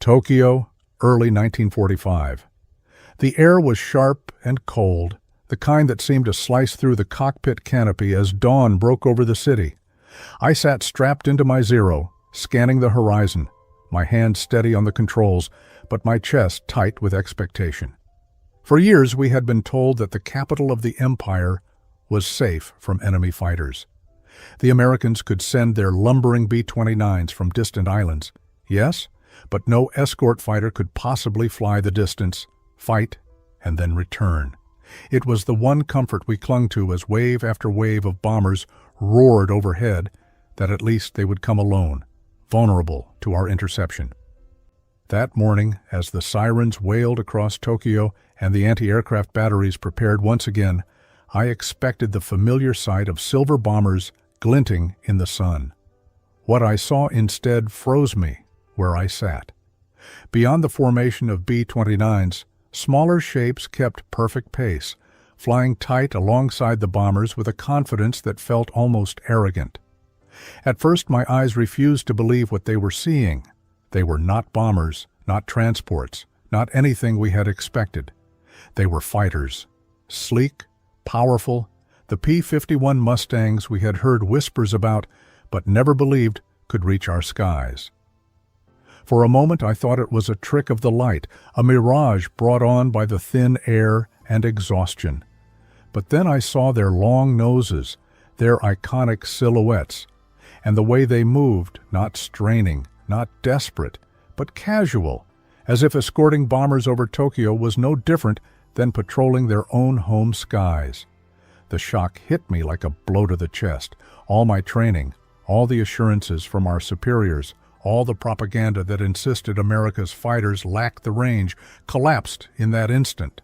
Tokyo, early 1945. The air was sharp and cold, the kind that seemed to slice through the cockpit canopy as dawn broke over the city. I sat strapped into my Zero, scanning the horizon, my hand steady on the controls, but my chest tight with expectation. For years we had been told that the capital of the empire was safe from enemy fighters. The Americans could send their lumbering B-29s from distant islands, yes, but no escort fighter could possibly fly the distance, fight, and then return. It was the one comfort we clung to as wave after wave of bombers roared overhead, that at least they would come alone, vulnerable to our interception. That morning, as the sirens wailed across Tokyo and the anti-aircraft batteries prepared once again, I expected the familiar sight of silver bombers glinting in the sun. What I saw instead froze me where I sat. Beyond the formation of B-29s, smaller shapes kept perfect pace, flying tight alongside the bombers with a confidence that felt almost arrogant. At first my eyes refused to believe what they were seeing. They were not bombers, not transports, not anything we had expected. They were fighters. Sleek, powerful, the P-51 Mustangs we had heard whispers about but never believed could reach our skies. For a moment I thought it was a trick of the light, a mirage brought on by the thin air and exhaustion. But then I saw their long noses, their iconic silhouettes, and the way they moved, not straining, not desperate, but casual, as if escorting bombers over Tokyo was no different than patrolling their own home skies. The shock hit me like a blow to the chest. All my training, all the assurances from our superiors, all the propaganda that insisted America's fighters lacked the range, collapsed in that instant.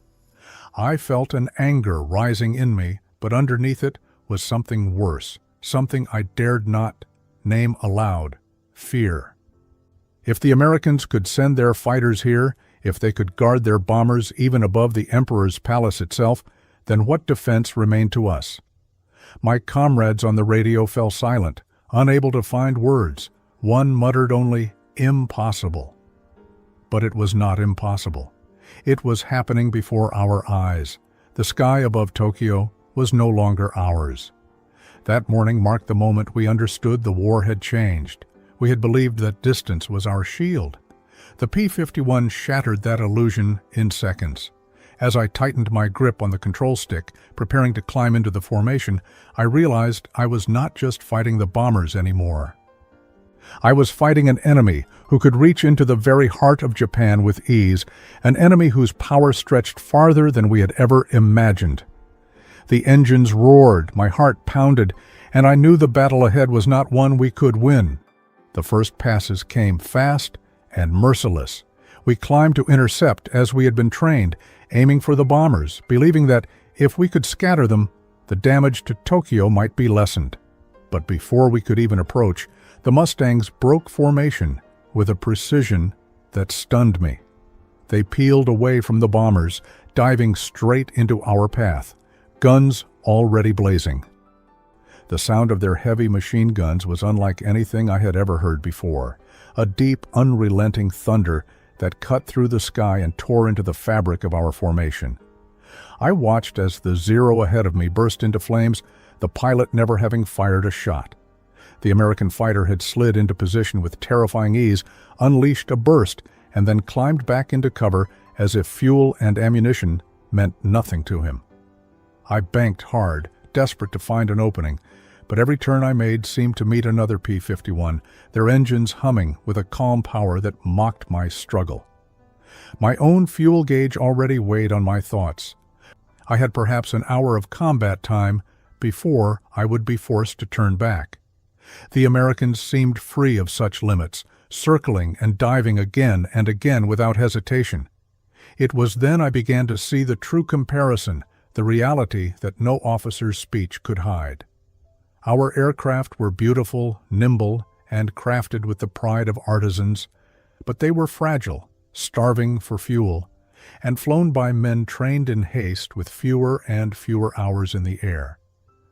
I felt an anger rising in me, but underneath it was something worse, something I dared not name aloud: fear. If the Americans could send their fighters here, if they could guard their bombers even above the Emperor's palace itself, then what defense remained to us? My comrades on the radio fell silent, unable to find words. One muttered only, "Impossible." But it was not impossible. It was happening before our eyes. The sky above Tokyo was no longer ours. That morning marked the moment we understood the war had changed. We had believed that distance was our shield. The P-51 shattered that illusion in seconds. As I tightened my grip on the control stick, preparing to climb into the formation, I realized I was not just fighting the bombers anymore. I was fighting an enemy who could reach into the very heart of Japan with ease, an enemy whose power stretched farther than we had ever imagined. The engines roared, my heart pounded, and I knew the battle ahead was not one we could win. The first passes came fast and merciless. We climbed to intercept as we had been trained, aiming for the bombers, believing that if we could scatter them, the damage to Tokyo might be lessened. But before we could even approach, the Mustangs broke formation with a precision that stunned me. They peeled away from the bombers, diving straight into our path, guns already blazing. The sound of their heavy machine guns was unlike anything I had ever heard before, a deep, unrelenting thunder that cut through the sky and tore into the fabric of our formation. I watched as the Zero ahead of me burst into flames, the pilot never having fired a shot. The American fighter had slid into position with terrifying ease, unleashed a burst, and then climbed back into cover as if fuel and ammunition meant nothing to him. I banked hard, desperate to find an opening, but every turn I made seemed to meet another P-51, their engines humming with a calm power that mocked my struggle. My own fuel gauge already weighed on my thoughts. I had perhaps an hour of combat time before I would be forced to turn back. The Americans seemed free of such limits, circling and diving again and again without hesitation. It was then I began to see the true comparison, the reality that no officer's speech could hide. Our aircraft were beautiful, nimble, and crafted with the pride of artisans, but they were fragile, starving for fuel, and flown by men trained in haste with fewer and fewer hours in the air.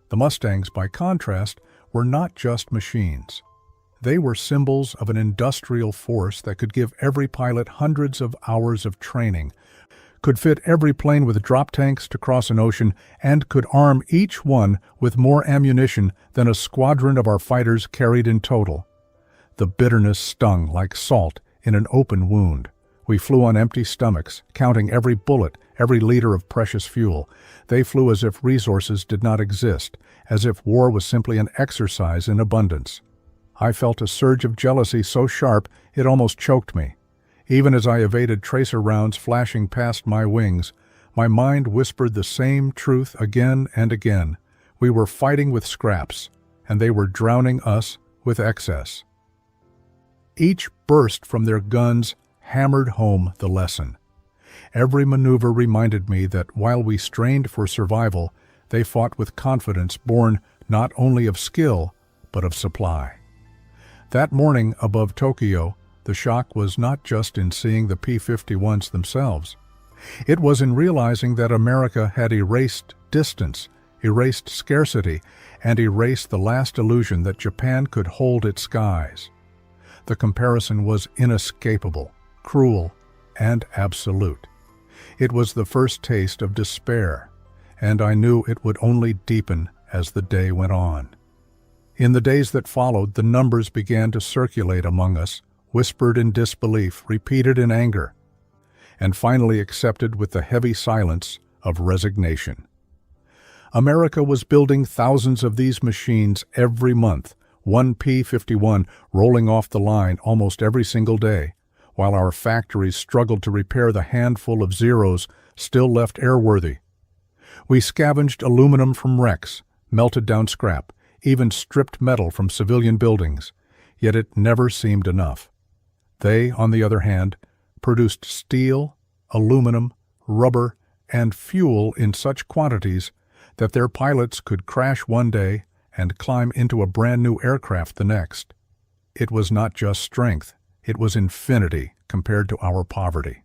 The Mustangs, by contrast, were not just machines. They were symbols of an industrial force that could give every pilot hundreds of hours of training, could fit every plane with drop tanks to cross an ocean, and could arm each one with more ammunition than a squadron of our fighters carried in total. The bitterness stung like salt in an open wound. We flew on empty stomachs, counting every bullet, every liter of precious fuel. They flew as if resources did not exist, as if war was simply an exercise in abundance. I felt a surge of jealousy so sharp it almost choked me. Even as I evaded tracer rounds flashing past my wings, my mind whispered the same truth again and again. We were fighting with scraps, and they were drowning us with excess. Each burst from their guns hammered home the lesson. Every maneuver reminded me that while we strained for survival, they fought with confidence born not only of skill, but of supply. That morning above Tokyo, the shock was not just in seeing the P-51s themselves. It was in realizing that America had erased distance, erased scarcity, and erased the last illusion that Japan could hold its skies. The comparison was inescapable, cruel, and absolute. It was the first taste of despair, and I knew it would only deepen as the day went on. In the days that followed, the numbers began to circulate among us, whispered in disbelief, repeated in anger, and finally accepted with the heavy silence of resignation. America was building thousands of these machines every month, one P-51 rolling off the line almost every single day, while our factories struggled to repair the handful of Zeros still left airworthy. We scavenged aluminum from wrecks, melted down scrap, even stripped metal from civilian buildings, yet it never seemed enough. They, on the other hand, produced steel, aluminum, rubber, and fuel in such quantities that their pilots could crash one day and climb into a brand new aircraft the next. It was not just strength, it was infinity compared to our poverty.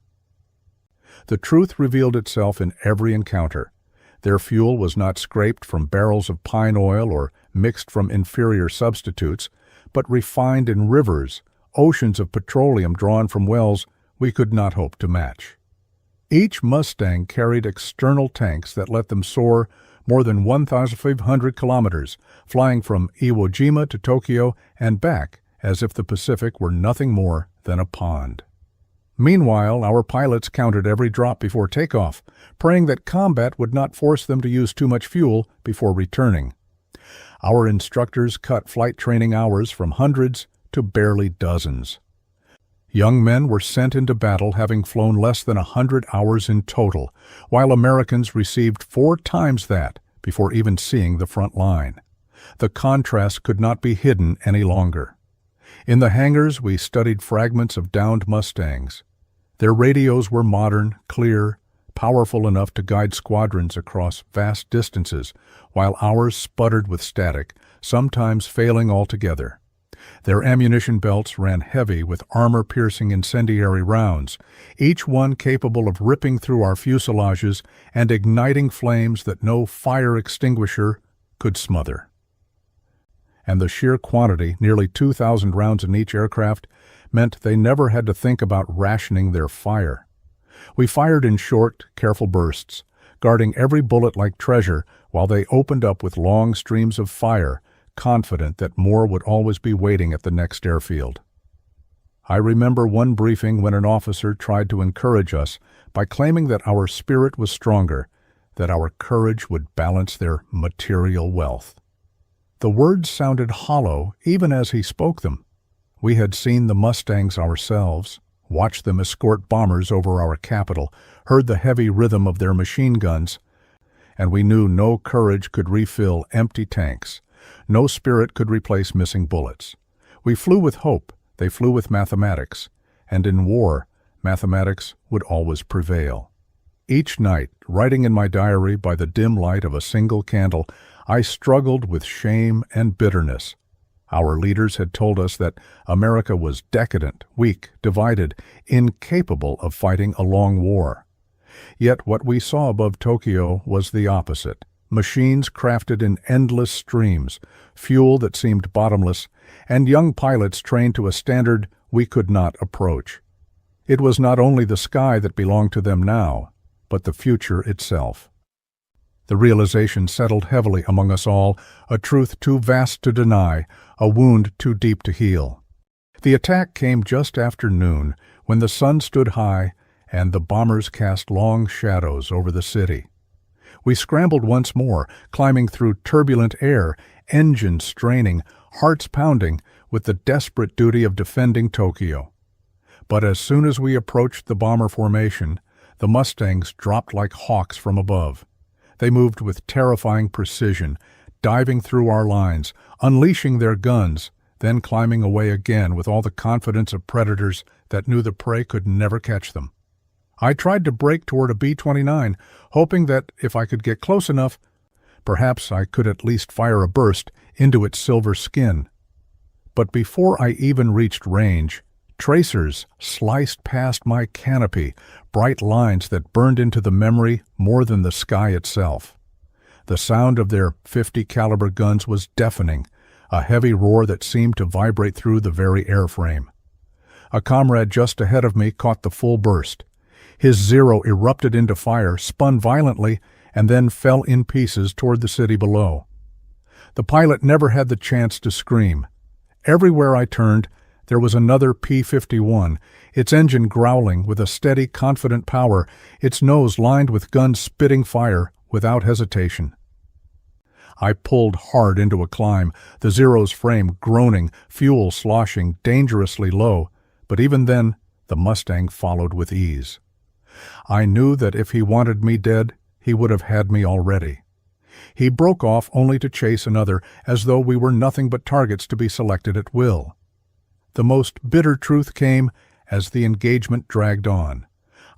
The truth revealed itself in every encounter. Their fuel was not scraped from barrels of pine oil or mixed from inferior substitutes, but refined in rivers, oceans of petroleum drawn from wells we could not hope to match. Each Mustang carried external tanks that let them soar more than 1,500 kilometers, flying from Iwo Jima to Tokyo and back as if the Pacific were nothing more than a pond. Meanwhile, our pilots counted every drop before takeoff, praying that combat would not force them to use too much fuel before returning. Our instructors cut flight training hours from hundreds to barely dozens. Young men were sent into battle having flown less than 100 hours in total, while Americans received 4 times that before even seeing the front line. The contrast could not be hidden any longer. In the hangars, we studied fragments of downed Mustangs. Their radios were modern, clear, powerful enough to guide squadrons across vast distances, while ours sputtered with static, sometimes failing altogether. Their ammunition belts ran heavy with armor-piercing incendiary rounds, each one capable of ripping through our fuselages and igniting flames that no fire extinguisher could smother. And the sheer quantity, nearly 2,000 rounds in each aircraft, meant they never had to think about rationing their fire. We fired in short, careful bursts, guarding every bullet like treasure while they opened up with long streams of fire, confident that more would always be waiting at the next airfield. I remember one briefing when an officer tried to encourage us by claiming that our spirit was stronger, that our courage would balance their material wealth. The words sounded hollow even as he spoke them. We had seen the Mustangs ourselves, watched them escort bombers over our capital, heard the heavy rhythm of their machine guns, and we knew no courage could refill empty tanks. No spirit could replace missing bullets. We flew with hope, they flew with mathematics, and in war, mathematics would always prevail. Each night, writing in my diary by the dim light of a single candle, I struggled with shame and bitterness. Our leaders had told us that America was decadent, weak, divided, incapable of fighting a long war. Yet what we saw above Tokyo was the opposite. machines crafted in endless streams, fuel that seemed bottomless, and young pilots trained to a standard we could not approach. It was not only the sky that belonged to them now, but the future itself. The realization settled heavily among us all, a truth too vast to deny, a wound too deep to heal. The attack came just after noon, when the sun stood high and the bombers cast long shadows over the city. We scrambled once more, climbing through turbulent air, engines straining, hearts pounding, with the desperate duty of defending Tokyo. But as soon as we approached the bomber formation, the Mustangs dropped like hawks from above. They moved with terrifying precision, diving through our lines, unleashing their guns, then climbing away again with all the confidence of predators that knew the prey could never catch them. I tried to break toward a B-29, hoping that if I could get close enough, perhaps I could at least fire a burst into its silver skin. But before I even reached range, tracers sliced past my canopy, bright lines that burned into the memory more than the sky itself. The sound of their .50 caliber guns was deafening, a heavy roar that seemed to vibrate through the very airframe. A comrade just ahead of me caught the full burst. His Zero erupted into fire, spun violently, and then fell in pieces toward the city below. The pilot never had the chance to scream. Everywhere I turned, there was another P-51, its engine growling with a steady, confident power, its nose lined with guns spitting fire without hesitation. I pulled hard into a climb, the Zero's frame groaning, fuel sloshing dangerously low, but even then, the Mustang followed with ease. I knew that if he wanted me dead, he would have had me already. He broke off only to chase another, as though we were nothing but targets to be selected at will. The most bitter truth came as the engagement dragged on.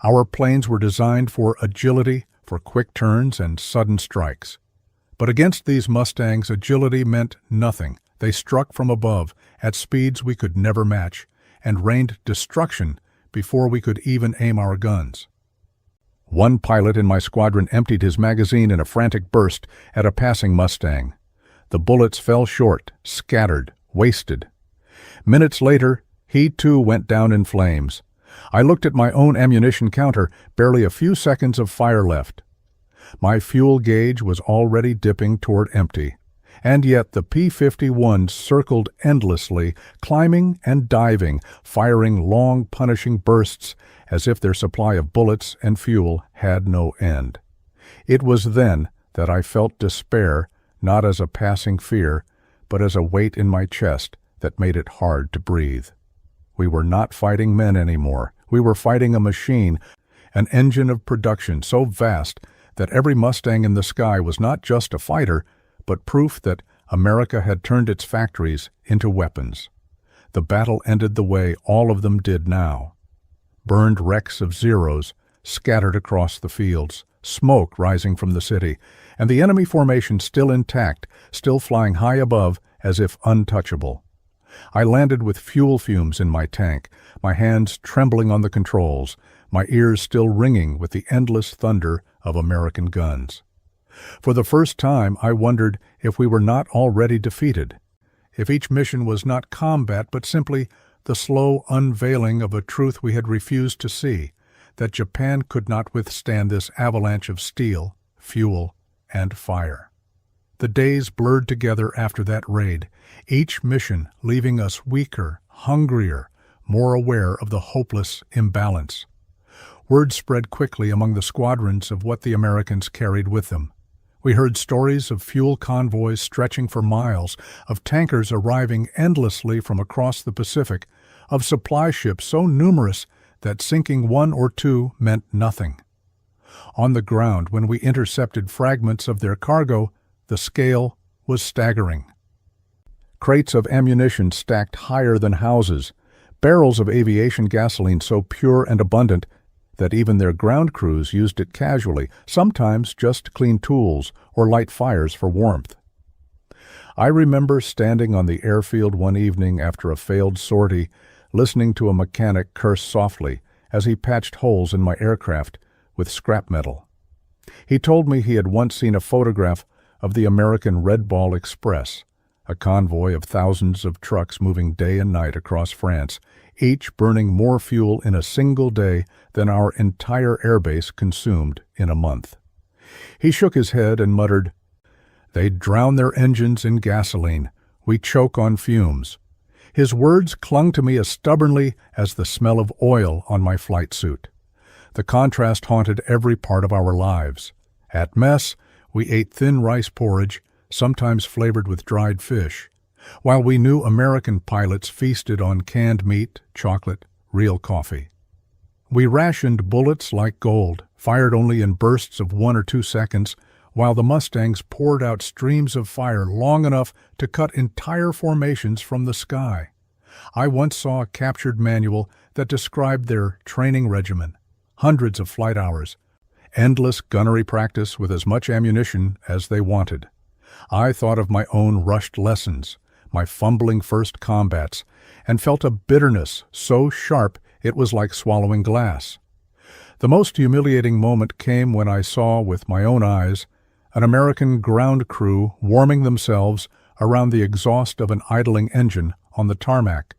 Our planes were designed for agility, for quick turns and sudden strikes. But against these Mustangs, agility meant nothing. They struck from above, at speeds we could never match, and rained destruction before we could even aim our guns. One pilot in my squadron emptied his magazine in a frantic burst at a passing Mustang. The bullets fell short, scattered, wasted. Minutes later, he too went down in flames. I looked at my own ammunition counter, barely a few seconds of fire left. My fuel gauge was already dipping toward empty, and yet the P-51s circled endlessly, climbing and diving, firing long, punishing bursts as if their supply of bullets and fuel had no end. It was then that I felt despair, not as a passing fear, but as a weight in my chest that made it hard to breathe. We were not fighting men anymore. We were fighting a machine, an engine of production so vast that every Mustang in the sky was not just a fighter, but proof that America had turned its factories into weapons. The battle ended the way all of them did now. Burned wrecks of Zeros scattered across the fields, smoke rising from the city, and the enemy formation still intact, still flying high above as if untouchable. I landed with fuel fumes in my tank, my hands trembling on the controls, my ears still ringing with the endless thunder of American guns. For the first time, I wondered if we were not already defeated, if each mission was not combat but simply the slow unveiling of a truth we had refused to see, that Japan could not withstand this avalanche of steel, fuel, and fire. The days blurred together after that raid, each mission leaving us weaker, hungrier, more aware of the hopeless imbalance. Word spread quickly among the squadrons of what the Americans carried with them. We heard stories of fuel convoys stretching for miles, of tankers arriving endlessly from across the Pacific, of supply ships so numerous that sinking one or two meant nothing. On the ground, when we intercepted fragments of their cargo, the scale was staggering. Crates of ammunition stacked higher than houses, barrels of aviation gasoline so pure and abundant that even their ground crews used it casually, sometimes just to clean tools or light fires for warmth. I remember standing on the airfield one evening after a failed sortie, listening to a mechanic curse softly as he patched holes in my aircraft with scrap metal. He told me he had once seen a photograph of the American Red Ball Express, a convoy of thousands of trucks moving day and night across France, each burning more fuel in a single day than our entire airbase consumed in a month. He shook his head and muttered, "They drown their engines in gasoline. We choke on fumes." His words clung to me as stubbornly as the smell of oil on my flight suit. The contrast haunted every part of our lives. At mess, we ate thin rice porridge, sometimes flavored with dried fish, while we knew American pilots feasted on canned meat, chocolate, real coffee. We rationed bullets like gold, fired only in bursts of 1 or 2 seconds, while the Mustangs poured out streams of fire long enough to cut entire formations from the sky. I once saw a captured manual that described their training regimen: hundreds of flight hours, endless gunnery practice with as much ammunition as they wanted. I thought of my own rushed lessons, my fumbling first combats, and felt a bitterness so sharp it was like swallowing glass. The most humiliating moment came when I saw with my own eyes an American ground crew warming themselves around the exhaust of an idling engine on the tarmac.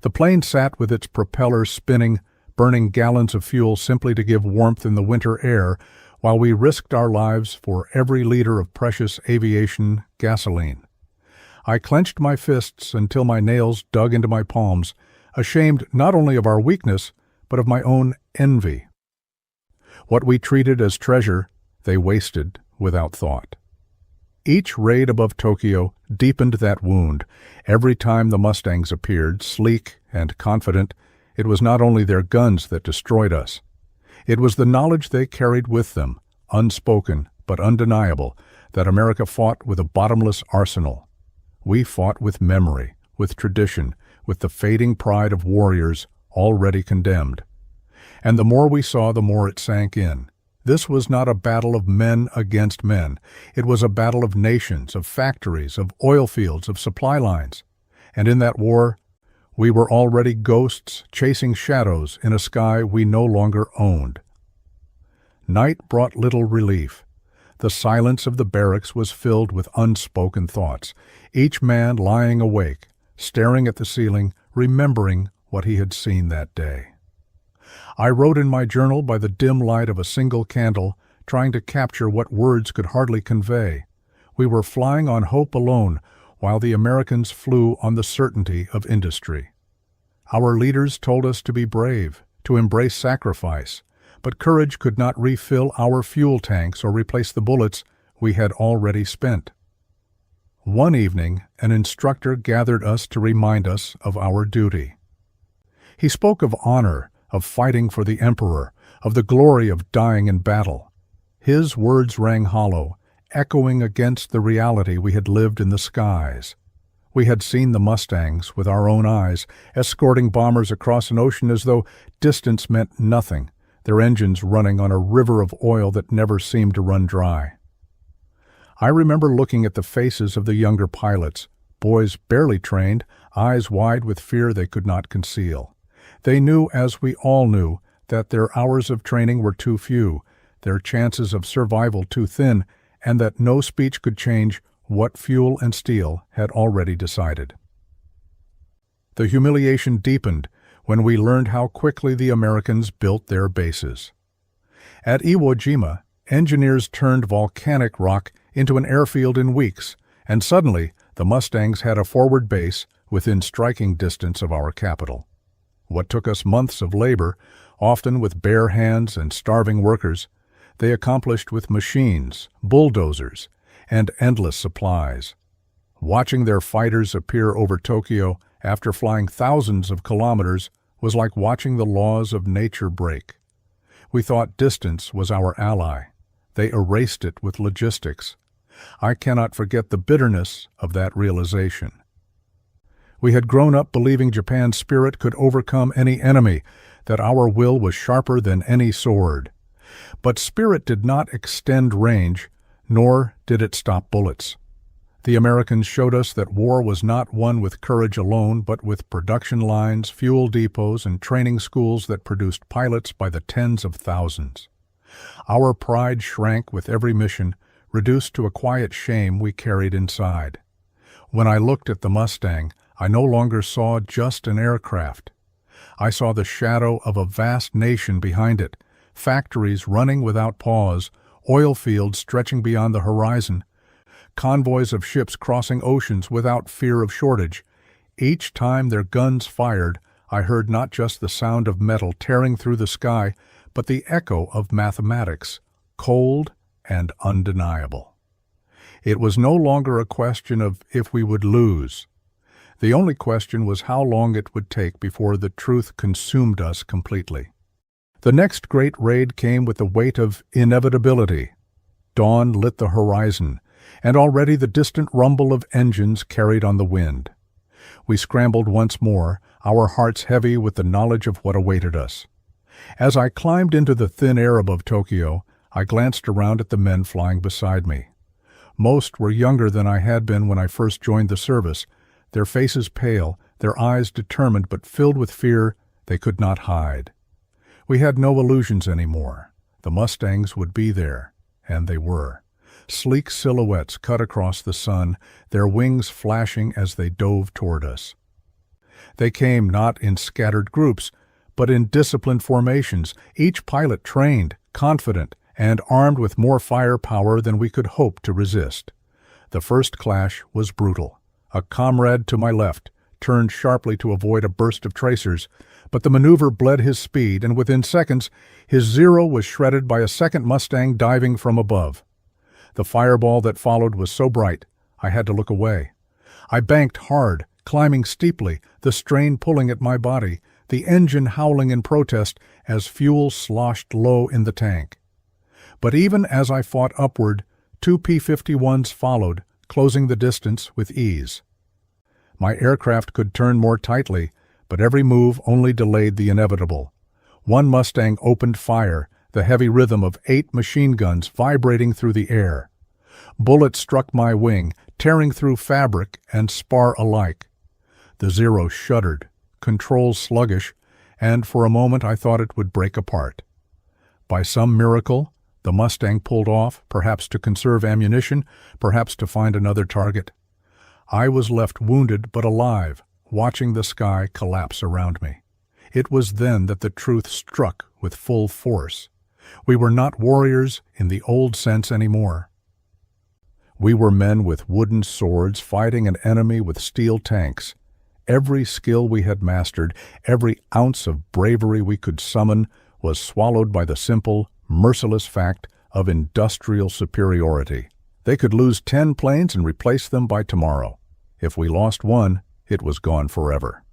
The plane sat with its propeller spinning, burning gallons of fuel simply to give warmth in the winter air, while we risked our lives for every liter of precious aviation gasoline. I clenched my fists until my nails dug into my palms, ashamed not only of our weakness, but of my own envy. What we treated as treasure, they wasted without thought. Each raid above Tokyo deepened that wound. Every time the Mustangs appeared, sleek and confident, it was not only their guns that destroyed us. It was the knowledge they carried with them, unspoken but undeniable, that America fought with a bottomless arsenal. We fought with memory, with tradition, with the fading pride of warriors already condemned. And the more we saw, the more it sank in. This was not a battle of men against men. It was a battle of nations, of factories, of oil fields, of supply lines. And in that war, we were already ghosts chasing shadows in a sky we no longer owned. Night brought little relief. The silence of the barracks was filled with unspoken thoughts, each man lying awake, staring at the ceiling, remembering what he had seen that day. I wrote in my journal by the dim light of a single candle, trying to capture what words could hardly convey. We were flying on hope alone, while the Americans flew on the certainty of industry. Our leaders told us to be brave, to embrace sacrifice, but courage could not refill our fuel tanks or replace the bullets we had already spent. One evening, an instructor gathered us to remind us of our duty. He spoke of honor, of fighting for the emperor, of the glory of dying in battle. His words rang hollow, echoing against the reality we had lived in the skies. We had seen the Mustangs with our own eyes, escorting bombers across an ocean as though distance meant nothing, their engines running on a river of oil that never seemed to run dry. I remember looking at the faces of the younger pilots, boys barely trained, eyes wide with fear they could not conceal. They knew, as we all knew, that their hours of training were too few, their chances of survival too thin, and that no speech could change what fuel and steel had already decided. The humiliation deepened when we learned how quickly the Americans built their bases. At Iwo Jima, engineers turned volcanic rock into an airfield in weeks, and suddenly the Mustangs had a forward base within striking distance of our capital. What took us months of labor, often with bare hands and starving workers, they accomplished with machines, bulldozers, and endless supplies. Watching their fighters appear over Tokyo after flying thousands of kilometers was like watching the laws of nature break. We thought distance was our ally. They erased it with logistics. I cannot forget the bitterness of that realization. We had grown up believing Japan's spirit could overcome any enemy, that our will was sharper than any sword. But spirit did not extend range, nor did it stop bullets. The Americans showed us that war was not won with courage alone, but with production lines, fuel depots, and training schools that produced pilots by the tens of thousands. Our pride shrank with every mission, reduced to a quiet shame we carried inside. When I looked at the Mustang, I no longer saw just an aircraft. I saw the shadow of a vast nation behind it, factories running without pause, oil fields stretching beyond the horizon, convoys of ships crossing oceans without fear of shortage. Each time their guns fired, I heard not just the sound of metal tearing through the sky, but the echo of mathematics, cold and undeniable. It was no longer a question of if we would lose. The only question was how long it would take before the truth consumed us completely. The next great raid came with the weight of inevitability. Dawn lit the horizon, and already the distant rumble of engines carried on the wind. We scrambled once more, our hearts heavy with the knowledge of what awaited us. As I climbed into the thin air above Tokyo, I glanced around at the men flying beside me. Most were younger than I had been when I first joined the service, their faces pale, their eyes determined but filled with fear they could not hide. We had no illusions anymore. The Mustangs would be there, and they were. Sleek silhouettes cut across the sun, their wings flashing as they dove toward us. They came not in scattered groups, but in disciplined formations, each pilot trained, confident, and armed with more firepower than we could hope to resist. The first clash was brutal. A comrade to my left turned sharply to avoid a burst of tracers, but the maneuver bled his speed, and within seconds, his Zero was shredded by a second Mustang diving from above. The fireball that followed was so bright, I had to look away. I banked hard, climbing steeply, the strain pulling at my body, the engine howling in protest as fuel sloshed low in the tank. But even as I fought upward, 2 P-51s followed, closing the distance with ease. My aircraft could turn more tightly, but every move only delayed the inevitable. One Mustang opened fire, the heavy rhythm of 8 machine guns vibrating through the air. Bullets struck my wing, tearing through fabric and spar alike. The Zero shuddered, controls sluggish, and for a moment I thought it would break apart. By some miracle, the Mustang pulled off, perhaps to conserve ammunition, perhaps to find another target. I was left wounded but alive, watching the sky collapse around me. It was then that the truth struck with full force. We were not warriors in the old sense anymore. We were men with wooden swords fighting an enemy with steel tanks. Every skill we had mastered, every ounce of bravery we could summon, was swallowed by the simple, merciless fact of industrial superiority. They could lose 10 planes and replace them by tomorrow. If we lost one, it was gone forever.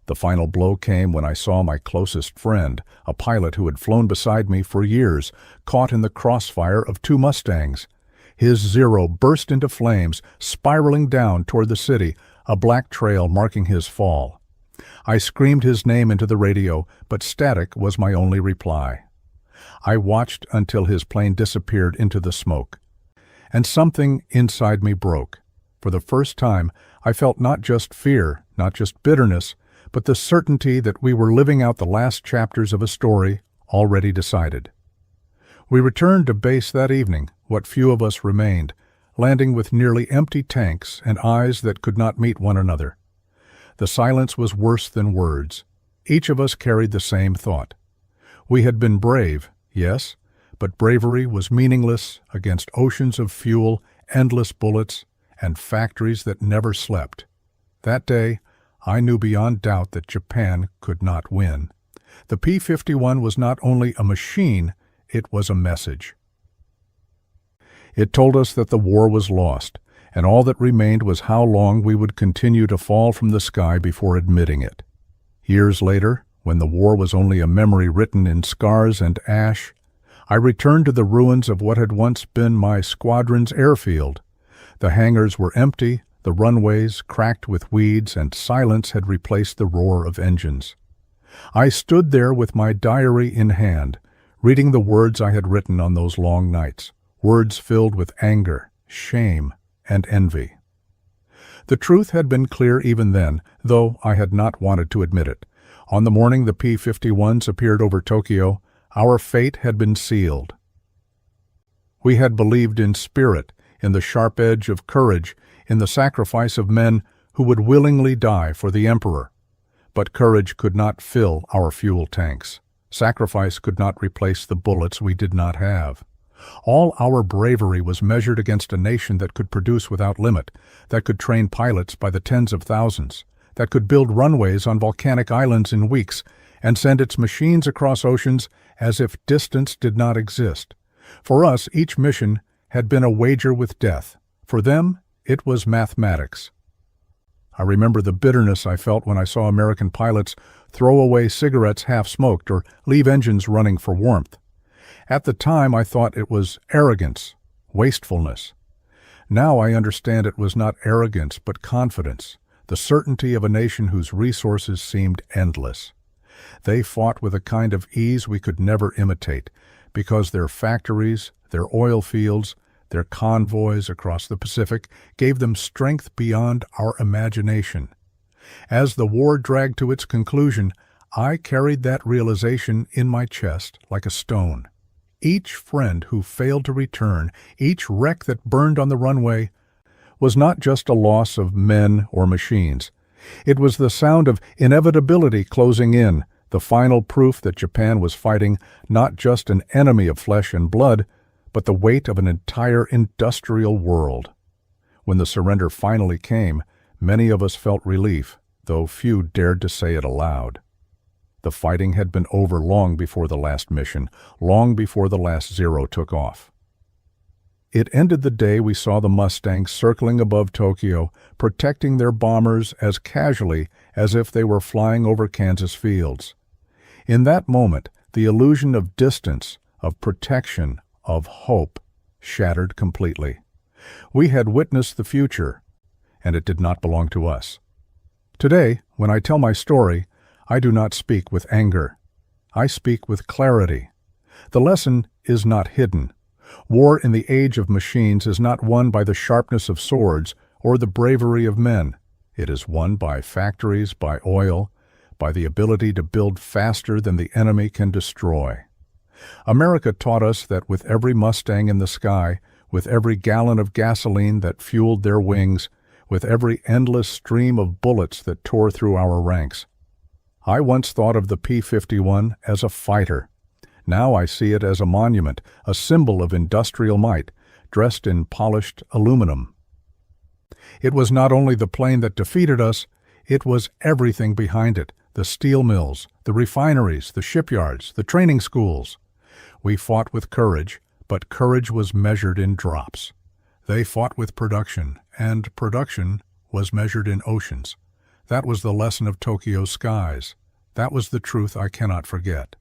The final blow came when I saw my closest friend, a pilot who had flown beside me for years, caught in the crossfire of 2 Mustangs. His Zero burst into flames, spiraling down toward the city, a black trail marking his fall. I screamed his name into the radio, but static was my only reply. I watched until his plane disappeared into the smoke. And something inside me broke. For the first time, I felt not just fear, not just bitterness, but the certainty that we were living out the last chapters of a story already decided. We returned to base that evening, what few of us remained, landing with nearly empty tanks and eyes that could not meet one another. The silence was worse than words. Each of us carried the same thought. We had been brave, yes, but bravery was meaningless against oceans of fuel, endless bullets, and factories that never slept. That day, I knew beyond doubt that Japan could not win. The P-51 was not only a machine, it was a message. It told us that the war was lost, and all that remained was how long we would continue to fall from the sky before admitting it. Years later, when the war was only a memory written in scars and ash, I returned to the ruins of what had once been my squadron's airfield. The hangars were empty, the runways cracked with weeds, and silence had replaced the roar of engines. I stood there with my diary in hand, reading the words I had written on those long nights, words filled with anger, shame, and envy. The truth had been clear even then, though I had not wanted to admit it. On the morning the P-51s appeared over Tokyo, Our fate had been sealed. We had believed in spirit, in the sharp edge of courage, in the sacrifice of men who would willingly die for the Emperor. But courage could not fill our fuel tanks. Sacrifice could not replace the bullets we did not have. All our bravery was measured against a nation that could produce without limit, that could train pilots by the tens of thousands, that could build runways on volcanic islands in weeks and send its machines across oceans as if distance did not exist. For us, each mission had been a wager with death. For them, it was mathematics. I remember the bitterness I felt when I saw American pilots throw away cigarettes half-smoked or leave engines running for warmth. At the time, I thought it was arrogance, wastefulness. Now I understand it was not arrogance but confidence, the certainty of a nation whose resources seemed endless. They fought with a kind of ease we could never imitate, because their factories, their oil fields, their convoys across the Pacific gave them strength beyond our imagination. As the war dragged to its conclusion, I carried that realization in my chest like a stone. Each friend who failed to return, each wreck that burned on the runway, was not just a loss of men or machines. It was the sound of inevitability closing in, the final proof that Japan was fighting not just an enemy of flesh and blood, but the weight of an entire industrial world. When the surrender finally came, many of us felt relief, though few dared to say it aloud. The fighting had been over long before the last mission, long before the last Zero took off. It ended the day we saw the Mustangs circling above Tokyo, protecting their bombers as casually as if they were flying over Kansas fields. In that moment, the illusion of distance, of protection, of hope, shattered completely. We had witnessed the future, and it did not belong to us. Today, when I tell my story, I do not speak with anger. I speak with clarity. The lesson is not hidden. War in the age of machines is not won by the sharpness of swords or the bravery of men. It is won by factories, by oil, by the ability to build faster than the enemy can destroy. America taught us that with every Mustang in the sky, with every gallon of gasoline that fueled their wings, with every endless stream of bullets that tore through our ranks. I once thought of the P-51 as a fighter. Now I see it as a monument, a symbol of industrial might, dressed in polished aluminum. It was not only the plane that defeated us, it was everything behind it, the steel mills, the refineries, the shipyards, the training schools. We fought with courage, but courage was measured in drops. They fought with production, and production was measured in oceans. That was the lesson of Tokyo's skies. That was the truth I cannot forget.